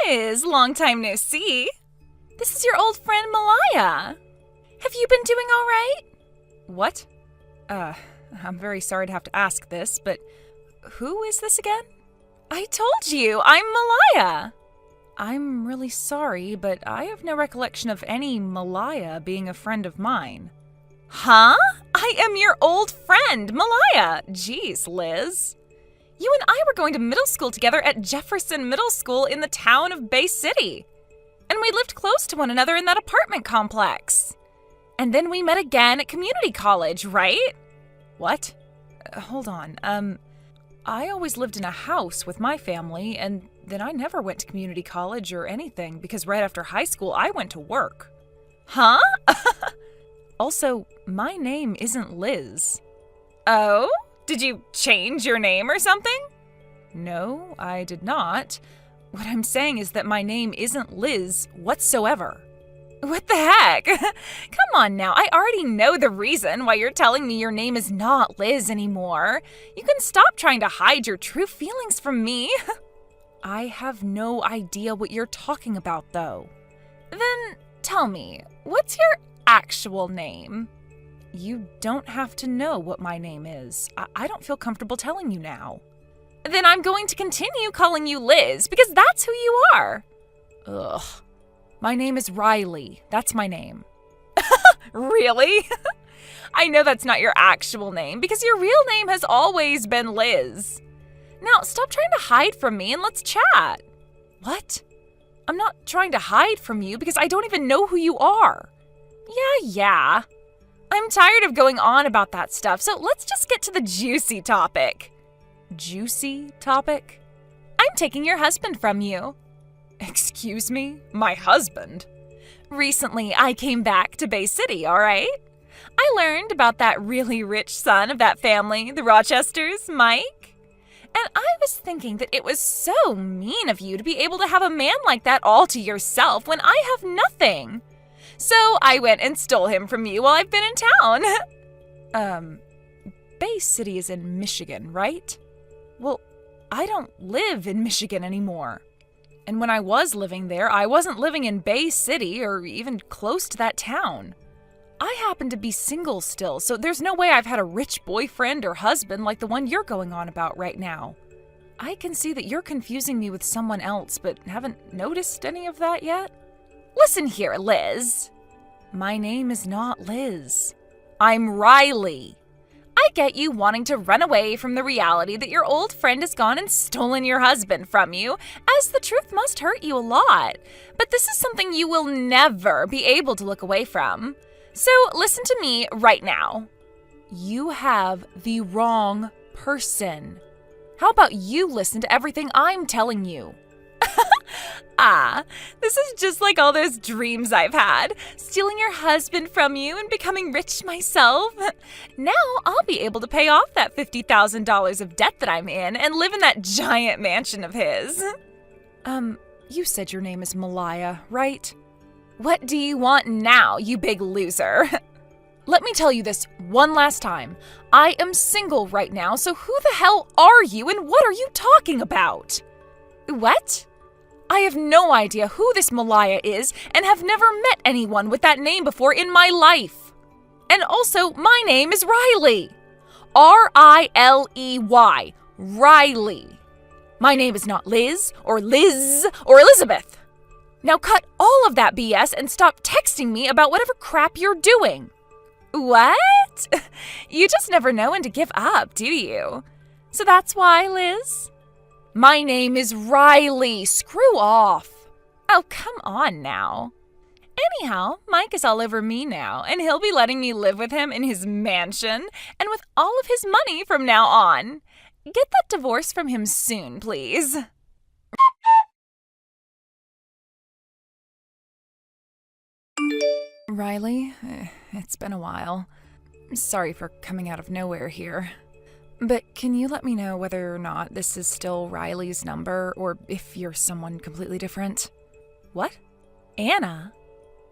Liz, long time no see. This is your old friend Malaya. Have you been doing all right? What? I'm very sorry to have to ask this, but who is this again? I told you, I'm Malaya. I'm really sorry, but I have no recollection of any Malaya being a friend of mine. Huh? I am your old friend, Malaya. Jeez, Liz. You and I were going to middle school together at Jefferson Middle School in the town of Bay City. And we lived close to one another in that apartment complex. And then we met again at community college, right? What? Hold on. I always lived in a house with my family, and then I never went to community college or anything because right after high school, I went to work. Huh? Also, my name isn't Liz. Oh? Did you change your name or something? No, I did not. What I'm saying is that my name isn't Liz whatsoever. What the heck? Come on now, I already know the reason why you're telling me your name is not Liz anymore. You can stop trying to hide your true feelings from me. I have no idea what you're talking about, though. Then tell me, what's your actual name? You don't have to know what my name is. I don't feel comfortable telling you now. Then I'm going to continue calling you Liz, because that's who you are. Ugh. My name is Riley. That's my name. Really? I know that's not your actual name, because your real name has always been Liz. Now, stop trying to hide from me and let's chat. What? I'm not trying to hide from you because I don't even know who you are. Yeah. I'm tired of going on about that stuff, so let's just get to the juicy topic. Juicy topic? I'm taking your husband from you. Excuse me? My husband? Recently, I came back to Bay City, all right? I learned about that really rich son of that family, the Rochesters, Mike. And I was thinking that it was so mean of you to be able to have a man like that all to yourself when I have nothing. So I went and stole him from you while I've been in town. Bay City is in Michigan, right? Well, I don't live in Michigan anymore. And when I was living there, I wasn't living in Bay City or even close to that town. I happen to be single still, so there's no way I've had a rich boyfriend or husband like the one you're going on about right now. I can see that you're confusing me with someone else, but haven't noticed any of that yet. Listen here, Liz. My name is not Liz. I'm Riley. I get you wanting to run away from the reality that your old friend has gone and stolen your husband from you, as the truth must hurt you a lot. But this is something you will never be able to look away from. So listen to me right now. You have the wrong person. How about you listen to everything I'm telling you? This is just like all those dreams I've had, stealing your husband from you and becoming rich myself. Now I'll be able to pay off that $50,000 of debt that I'm in and live in that giant mansion of his. You said your name is Malaya, right? What do you want now, you big loser? Let me tell you this one last time. I am single right now, so who the hell are you and what are you talking about? What? I have no idea who this Malaya is and have never met anyone with that name before in my life. And also, my name is Riley. R-I-L-E-Y. Riley. My name is not Liz or Elizabeth. Now cut all of that BS and stop texting me about whatever crap you're doing. What? You just never know when to give up, do you? So that's why, Liz? My name is Riley. Screw off. Oh, come on now. Anyhow, Mike is all over me now, and he'll be letting me live with him in his mansion and with all of his money from now on. Get that divorce from him soon, please. Riley, it's been a while. Sorry for coming out of nowhere here. But can you let me know whether or not this is still Riley's number, or if you're someone completely different? What? Anna?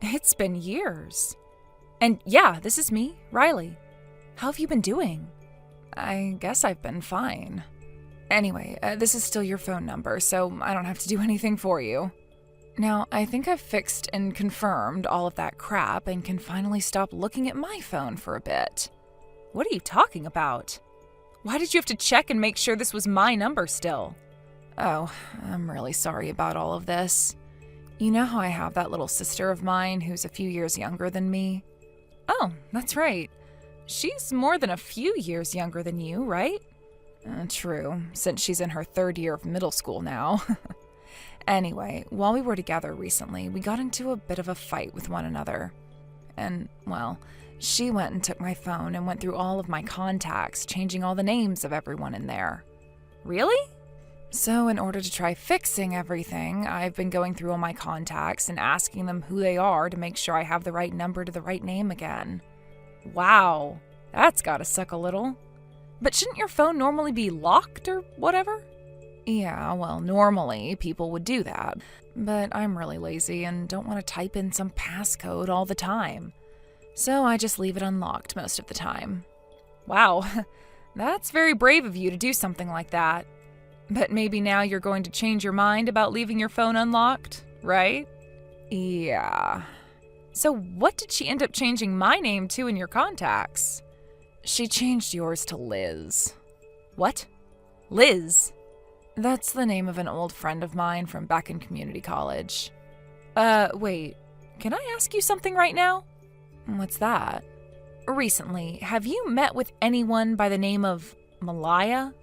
It's been years. And yeah, this is me, Riley. How have you been doing? I guess I've been fine. Anyway, this is still your phone number, so I don't have to do anything for you. Now, I think I've fixed and confirmed all of that crap and can finally stop looking at my phone for a bit. What are you talking about? Why did you have to check and make sure this was my number still? Oh, I'm really sorry about all of this. You know how I have that little sister of mine who's a few years younger than me? Oh, that's right. She's more than a few years younger than you, right? True, since she's in her 3rd year of middle school now. Anyway, while we were together recently, we got into a bit of a fight with one another. And, well, she went and took my phone and went through all of my contacts, changing all the names of everyone in there. Really? So in order to try fixing everything, I've been going through all my contacts and asking them who they are to make sure I have the right number to the right name again. Wow, that's gotta suck a little. But shouldn't your phone normally be locked or whatever? Yeah, well, normally people would do that, but I'm really lazy and don't want to type in some passcode all the time. So I just leave it unlocked most of the time. Wow, that's very brave of you to do something like that. But maybe now you're going to change your mind about leaving your phone unlocked, right? Yeah. So what did she end up changing my name to in your contacts? She changed yours to Liz. What? Liz? That's the name of an old friend of mine from back in community college. Wait, can I ask you something right now? What's that? Recently, have you met with anyone by the name of Malaya?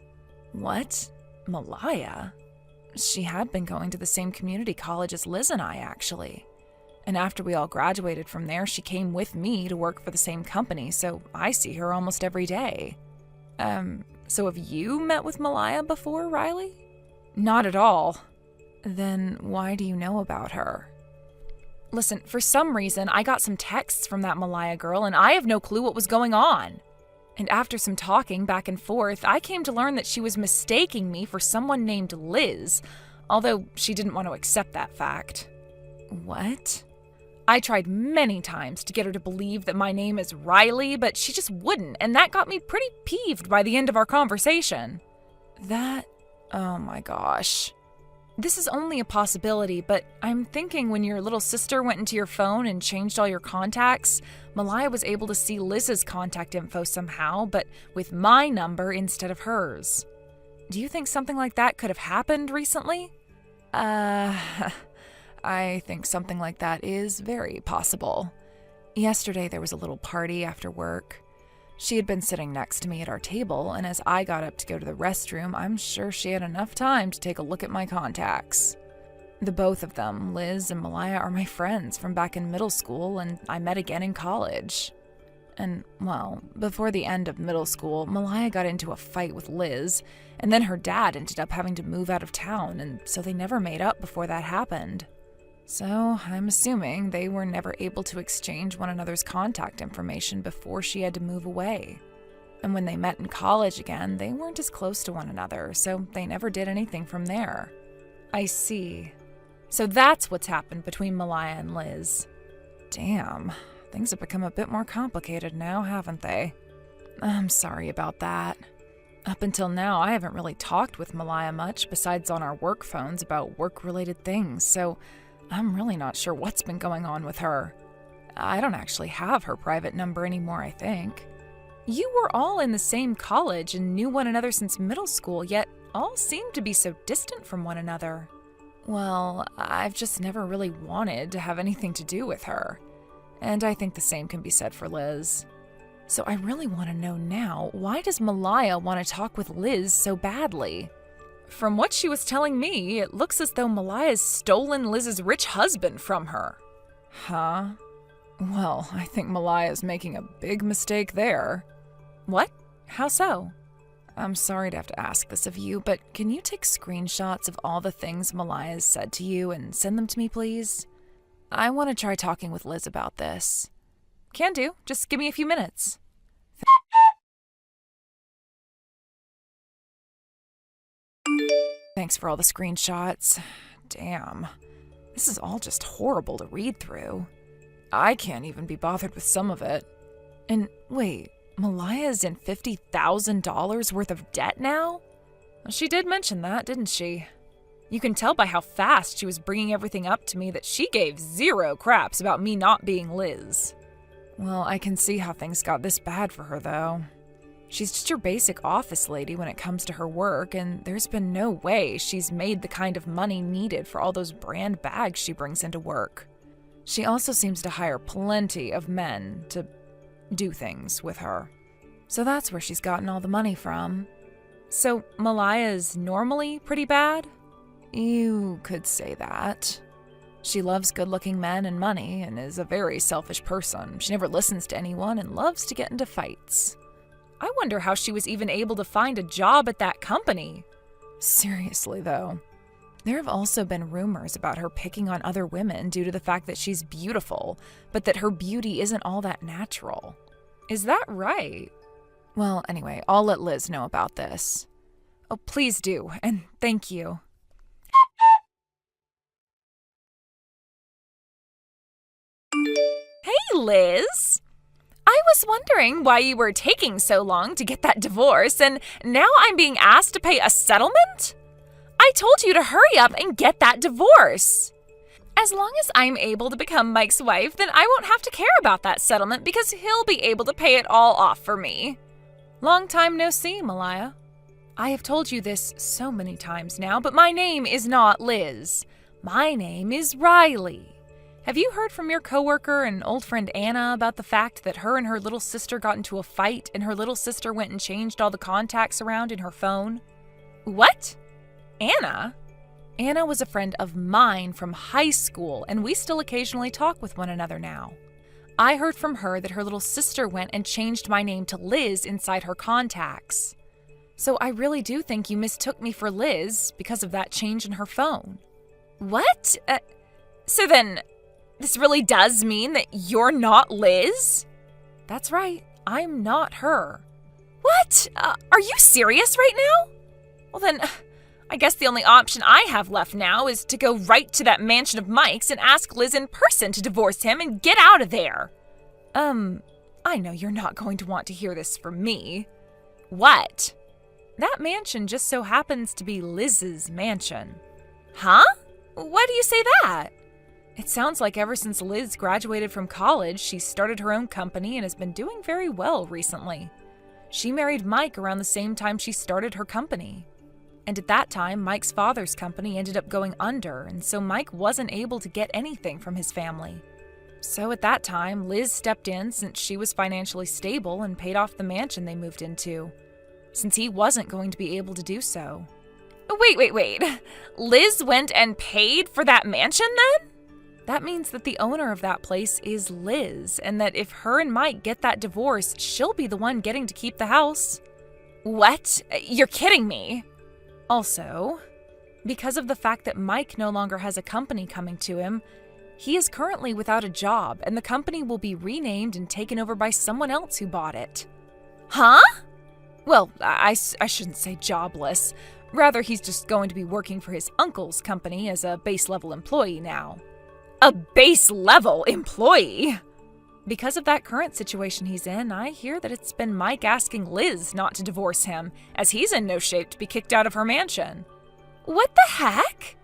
What? Malaya? She had been going to the same community college as Liz and I, actually. And after we all graduated from there, she came with me to work for the same company, so I see her almost every day. So have you met with Malaya before, Riley? Not at all. Then why do you know about her? Listen, for some reason, I got some texts from that Malaya girl, and I have no clue what was going on. And after some talking back and forth, I came to learn that she was mistaking me for someone named Liz, although she didn't want to accept that fact. What? I tried many times to get her to believe that my name is Riley, but she just wouldn't, and that got me pretty peeved by the end of our conversation. Oh my gosh. This is only a possibility, but I'm thinking when your little sister went into your phone and changed all your contacts, Malaya was able to see Liz's contact info somehow, but with my number instead of hers. Do you think something like that could have happened recently? I think something like that is very possible. Yesterday there was a little party after work. She had been sitting next to me at our table, and as I got up to go to the restroom, I'm sure she had enough time to take a look at my contacts. The both of them, Liz and Malaya, are my friends from back in middle school, and I met again in college. And, well, before the end of middle school, Malaya got into a fight with Liz, and then her dad ended up having to move out of town, and so they never made up before that happened. So I'm assuming they were never able to exchange one another's contact information before she had to move away. And when they met in college again, they weren't as close to one another, so they never did anything from there. I see. So that's what's happened between Malaya and Liz. Damn, things have become a bit more complicated now, haven't they? I'm sorry about that. Up until now, I haven't really talked with Malaya much besides on our work phones about work-related things, so I'm really not sure what's been going on with her. I don't actually have her private number anymore, I think. You were all in the same college and knew one another since middle school, yet all seemed to be so distant from one another. Well, I've just never really wanted to have anything to do with her. And I think the same can be said for Liz. So I really want to know now, why does Malaya want to talk with Liz so badly? From what she was telling me, it looks as though Malaya's stolen Liz's rich husband from her. Huh? Well, I think Malaya's making a big mistake there. What? How so? I'm sorry to have to ask this of you, but can you take screenshots of all the things Malaya's said to you and send them to me, please? I want to try talking with Liz about this. Can do. Just give me a few minutes. Thanks for all the screenshots. Damn. This is all just horrible to read through. I can't even be bothered with some of it. And wait, Malaya's in $50,000 worth of debt now? She did mention that, didn't she? You can tell by how fast she was bringing everything up to me that she gave zero craps about me not being Liz. Well, I can see how things got this bad for her, though. She's just your basic office lady when it comes to her work, and there's been no way she's made the kind of money needed for all those brand bags she brings into work. She also seems to hire plenty of men to do things with her. So that's where she's gotten all the money from. So Malaya's normally pretty bad? You could say that. She loves good-looking men and money and is a very selfish person. She never listens to anyone and loves to get into fights. I wonder how she was even able to find a job at that company. Seriously, though. There have also been rumors about her picking on other women due to the fact that she's beautiful, but that her beauty isn't all that natural. Is that right? Well, anyway, I'll let Liz know about this. Oh, please do, and thank you. Hey, Liz! I was wondering why you were taking so long to get that divorce, and now I'm being asked to pay a settlement? I told you to hurry up and get that divorce. As long as I'm able to become Mike's wife, then I won't have to care about that settlement because he'll be able to pay it all off for me. Long time no see, Malaya. I have told you this so many times now, but my name is not Liz. My name is Riley. Have you heard from your coworker and old friend Anna about the fact that her and her little sister got into a fight and her little sister went and changed all the contacts around in her phone? What? Anna? Anna was a friend of mine from high school, and we still occasionally talk with one another now. I heard from her that her little sister went and changed my name to Liz inside her contacts. So I really do think you mistook me for Liz because of that change in her phone. What? So then, this really does mean that you're not Liz? That's right, I'm not her. What? Are you serious right now? Well then, I guess the only option I have left now is to go right to that mansion of Mike's and ask Liz in person to divorce him and get out of there. I know you're not going to want to hear this from me. What? That mansion just so happens to be Liz's mansion. Huh? Why do you say that? It sounds like ever since Liz graduated from college, she's started her own company and has been doing very well recently. She married Mike around the same time she started her company. And at that time, Mike's father's company ended up going under, and so Mike wasn't able to get anything from his family. So at that time, Liz stepped in since she was financially stable and paid off the mansion they moved into, since he wasn't going to be able to do so. Wait. Liz went and paid for that mansion then? That means that the owner of that place is Liz, and that if her and Mike get that divorce, she'll be the one getting to keep the house. What? You're kidding me. Also, because of the fact that Mike no longer has a company coming to him, he is currently without a job, and the company will be renamed and taken over by someone else who bought it. Huh? Well, I shouldn't say jobless. Rather, he's just going to be working for his uncle's company as a base-level employee now. A base-level employee? Because of that current situation he's in, I hear that it's been Mike asking Liz not to divorce him, as he's in no shape to be kicked out of her mansion. What the heck?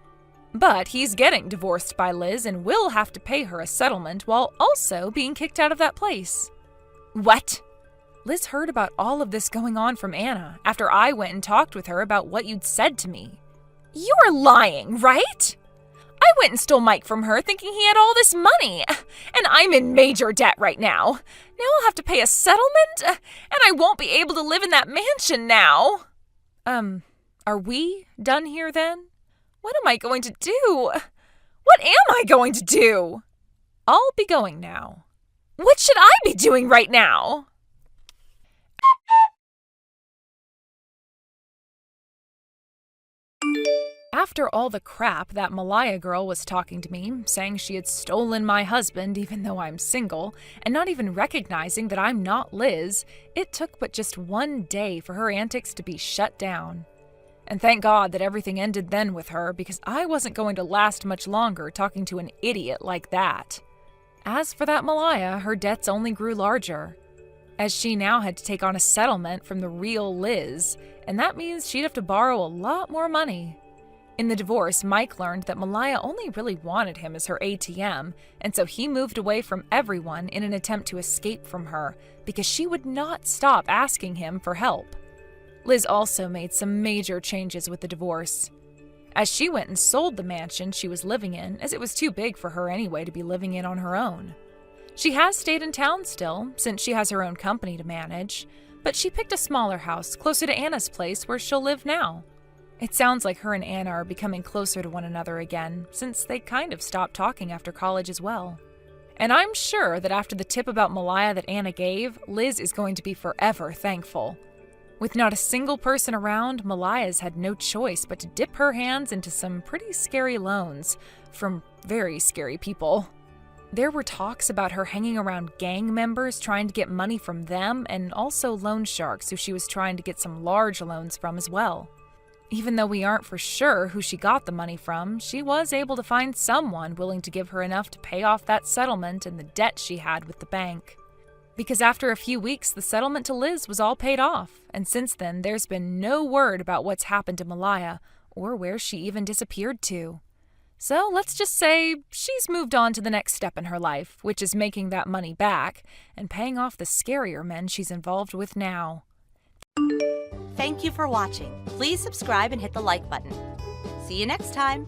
But he's getting divorced by Liz and will have to pay her a settlement while also being kicked out of that place. What? Liz heard about all of this going on from Anna after I went and talked with her about what you'd said to me. You're lying, right? I went and stole Mike from her thinking he had all this money, and I'm in major debt right now. Now I'll have to pay a settlement, and I won't be able to live in that mansion now. Are we done here then? What am I going to do? What am I going to do? I'll be going now. What should I be doing right now? After all the crap that Malaya girl was talking to me, saying she had stolen my husband even though I'm single, and not even recognizing that I'm not Liz, it took but just one day for her antics to be shut down. And thank God that everything ended then with her, because I wasn't going to last much longer talking to an idiot like that. As for that Malaya, her debts only grew larger, as she now had to take on a settlement from the real Liz, and that means she'd have to borrow a lot more money. In the divorce, Mike learned that Malaya only really wanted him as her ATM, and so he moved away from everyone in an attempt to escape from her because she would not stop asking him for help. Liz also made some major changes with the divorce. As she went and sold the mansion she was living in, as it was too big for her anyway to be living in on her own. She has stayed in town still, since she has her own company to manage, but she picked a smaller house closer to Anna's place where she'll live now. It sounds like her and Anna are becoming closer to one another again, since they kind of stopped talking after college as well. And I'm sure that after the tip about Malaya that Anna gave, Liz is going to be forever thankful. With not a single person around, Malaya's had no choice but to dip her hands into some pretty scary loans from very scary people. There were talks about her hanging around gang members trying to get money from them, and also loan sharks who she was trying to get some large loans from as well. Even though we aren't for sure who she got the money from, she was able to find someone willing to give her enough to pay off that settlement and the debt she had with the bank. Because after a few weeks, the settlement to Liz was all paid off, and since then there's been no word about what's happened to Malaya, or where she even disappeared to. So let's just say she's moved on to the next step in her life, which is making that money back and paying off the scarier men she's involved with now. Thank you for watching. Please subscribe and hit the like button. See you next time.